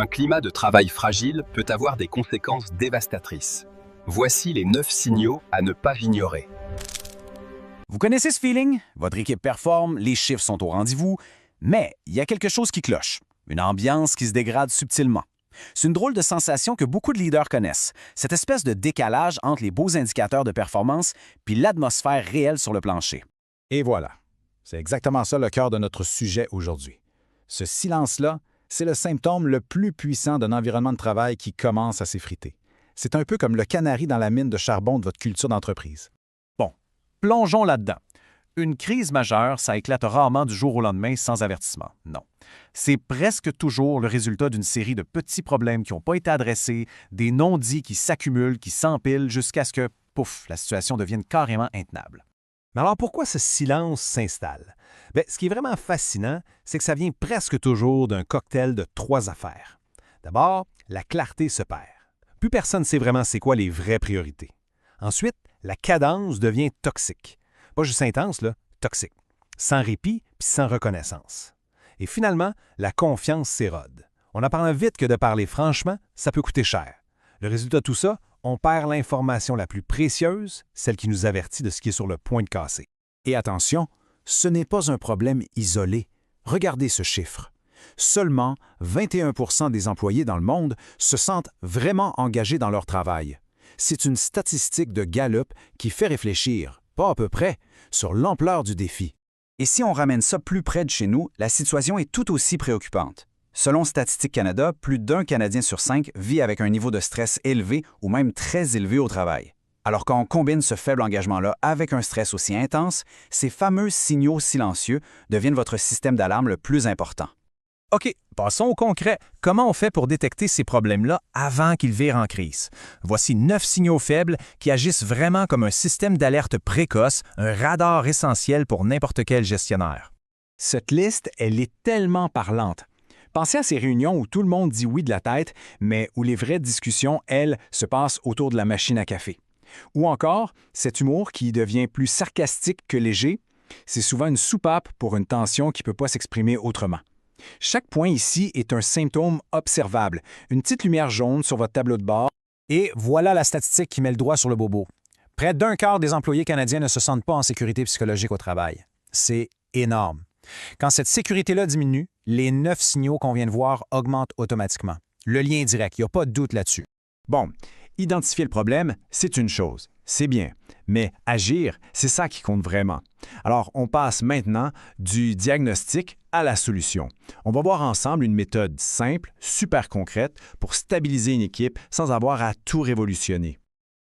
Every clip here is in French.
Un climat de travail fragile peut avoir des conséquences dévastatrices. Voici les 9 signaux à ne pas ignorer. Vous connaissez ce feeling? Votre équipe performe, les chiffres sont au rendez-vous, mais il y a quelque chose qui cloche. Une ambiance qui se dégrade subtilement. C'est une drôle de sensation que beaucoup de leaders connaissent. Cette espèce de décalage entre les beaux indicateurs de performance puis l'atmosphère réelle sur le plancher. Et voilà. C'est exactement ça le cœur de notre sujet aujourd'hui. Ce silence-là, c'est le symptôme le plus puissant d'un environnement de travail qui commence à s'effriter. C'est un peu comme le canari dans la mine de charbon de votre culture d'entreprise. Bon, plongeons là-dedans. Une crise majeure, ça éclate rarement du jour au lendemain sans avertissement. Non. C'est presque toujours le résultat d'une série de petits problèmes qui n'ont pas été adressés, des non-dits qui s'accumulent, qui s'empilent jusqu'à ce que, pouf, la situation devienne carrément intenable. Mais alors pourquoi ce silence s'installe? Bien, ce qui est vraiment fascinant, c'est que ça vient presque toujours d'un cocktail de 3 affaires. D'abord, la clarté se perd. Plus personne ne sait vraiment c'est quoi les vraies priorités. Ensuite, la cadence devient toxique. Pas juste intense, là, toxique. Sans répit puis sans reconnaissance. Et finalement, la confiance s'érode. On apprend vite que de parler franchement, ça peut coûter cher. Le résultat de tout ça, on perd l'information la plus précieuse, celle qui nous avertit de ce qui est sur le point de casser. Et attention, ce n'est pas un problème isolé. Regardez ce chiffre. Seulement 21% des employés dans le monde se sentent vraiment engagés dans leur travail. C'est une statistique de Gallup qui fait réfléchir, pas à peu près, sur l'ampleur du défi. Et si on ramène ça plus près de chez nous, la situation est tout aussi préoccupante. Selon Statistique Canada, plus d'un Canadien sur 5 vit avec un niveau de stress élevé ou même très élevé au travail. Alors quand on combine ce faible engagement-là avec un stress aussi intense, ces fameux signaux silencieux deviennent votre système d'alarme le plus important. OK, passons au concret. Comment on fait pour détecter ces problèmes-là avant qu'ils virent en crise? Voici 9 signaux faibles qui agissent vraiment comme un système d'alerte précoce, un radar essentiel pour n'importe quel gestionnaire. Cette liste, elle est tellement parlante. Pensez à ces réunions où tout le monde dit oui de la tête, mais où les vraies discussions, elles, se passent autour de la machine à café. Ou encore, cet humour qui devient plus sarcastique que léger, c'est souvent une soupape pour une tension qui ne peut pas s'exprimer autrement. Chaque point ici est un symptôme observable, une petite lumière jaune sur votre tableau de bord. Et voilà la statistique qui met le doigt sur le bobo. Près d'un quart des employés canadiens ne se sentent pas en sécurité psychologique au travail. C'est énorme. Quand cette sécurité-là diminue, les 9 signaux qu'on vient de voir augmentent automatiquement. Le lien est direct, il n'y a pas de doute là-dessus. Bon, identifier le problème, c'est une chose, c'est bien. Mais agir, c'est ça qui compte vraiment. Alors, on passe maintenant du diagnostic à la solution. On va voir ensemble une méthode simple, super concrète, pour stabiliser une équipe sans avoir à tout révolutionner.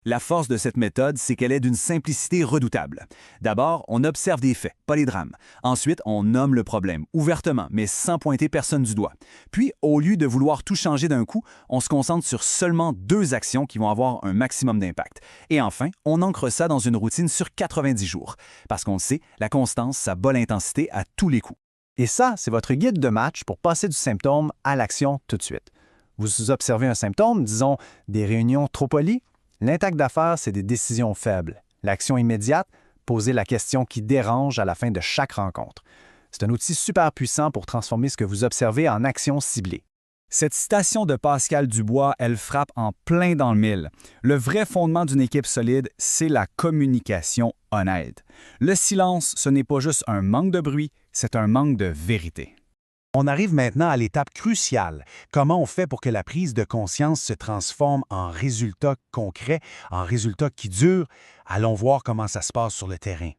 La force de cette méthode, c'est qu'elle est d'une simplicité redoutable. D'abord, on observe des faits, pas les drames. Ensuite, on nomme le problème, ouvertement, mais sans pointer personne du doigt. Puis, au lieu de vouloir tout changer d'un coup, on se concentre sur seulement 2 actions qui vont avoir un maximum d'impact. Et enfin, on ancre ça dans une routine sur 90 jours. Parce qu'on le sait, la constance, ça bat l'intensité à tous les coups. Et ça, c'est votre guide de match pour passer du symptôme à l'action tout de suite. Vous observez un symptôme, disons des réunions trop polies. L'intact d'affaires, c'est des décisions faibles. L'action immédiate, poser la question qui dérange à la fin de chaque rencontre. C'est un outil super puissant pour transformer ce que vous observez en action ciblée. Cette citation de Pascal Dubois, elle frappe en plein dans le mille. Le vrai fondement d'une équipe solide, c'est la communication honnête. Le silence, ce n'est pas juste un manque de bruit, c'est un manque de vérité. On arrive maintenant à l'étape cruciale. Comment on fait pour que la prise de conscience se transforme en résultats concrets, en résultats qui durent? Allons voir comment ça se passe sur le terrain.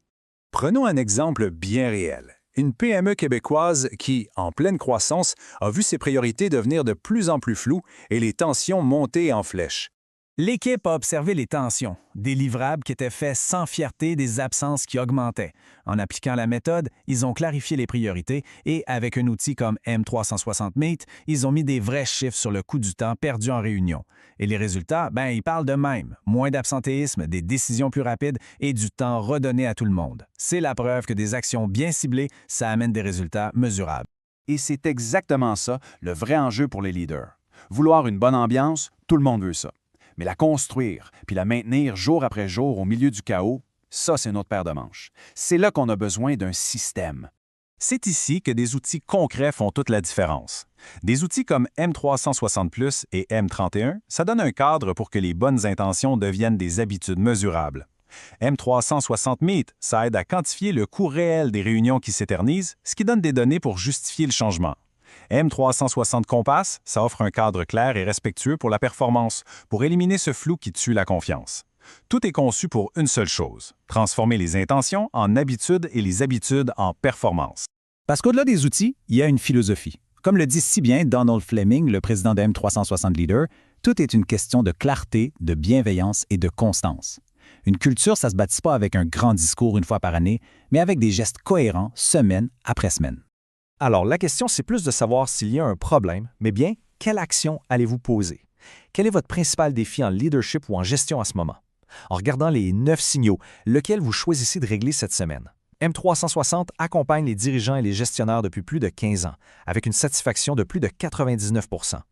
Prenons un exemple bien réel. Une PME québécoise qui, en pleine croissance, a vu ses priorités devenir de plus en plus floues et les tensions monter en flèche. L'équipe a observé les tensions, des livrables qui étaient faits sans fierté, des absences qui augmentaient. En appliquant la méthode, ils ont clarifié les priorités et, avec un outil comme M360 Meet, ils ont mis des vrais chiffres sur le coût du temps perdu en réunion. Et les résultats, ils parlent d'eux-mêmes. Moins d'absentéisme, des décisions plus rapides et du temps redonné à tout le monde. C'est la preuve que des actions bien ciblées, ça amène des résultats mesurables. Et c'est exactement ça, le vrai enjeu pour les leaders. Vouloir une bonne ambiance, tout le monde veut ça. Mais la construire, puis la maintenir jour après jour au milieu du chaos, ça, c'est notre paire de manches. C'est là qu'on a besoin d'un système. C'est ici que des outils concrets font toute la différence. Des outils comme M360+ et M31, ça donne un cadre pour que les bonnes intentions deviennent des habitudes mesurables. M360 Meet, ça aide à quantifier le coût réel des réunions qui s'éternisent, ce qui donne des données pour justifier le changement. M360 Compass, ça offre un cadre clair et respectueux pour la performance, pour éliminer ce flou qui tue la confiance. Tout est conçu pour une seule chose, transformer les intentions en habitudes et les habitudes en performance. Parce qu'au-delà des outils, il y a une philosophie. Comme le dit si bien Donald Fleming, le président de M360 Leader, tout est une question de clarté, de bienveillance et de constance. Une culture, ça ne se bâtit pas avec un grand discours une fois par année, mais avec des gestes cohérents, semaine après semaine. Alors, la question, c'est plus de savoir s'il y a un problème, mais bien, quelle action allez-vous poser? Quel est votre principal défi en leadership ou en gestion à ce moment? En regardant les 9 signaux, lequel vous choisissez de régler cette semaine? M360 accompagne les dirigeants et les gestionnaires depuis plus de 15 ans, avec une satisfaction de plus de 99 %.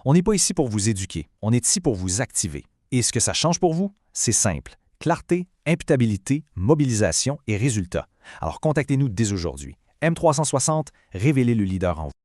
On n'est pas ici pour vous éduquer, on est ici pour vous activer. Et ce que ça change pour vous, c'est simple. Clarté, imputabilité, mobilisation et résultats. Alors contactez-nous dès aujourd'hui. M360, révélez le leader en vous.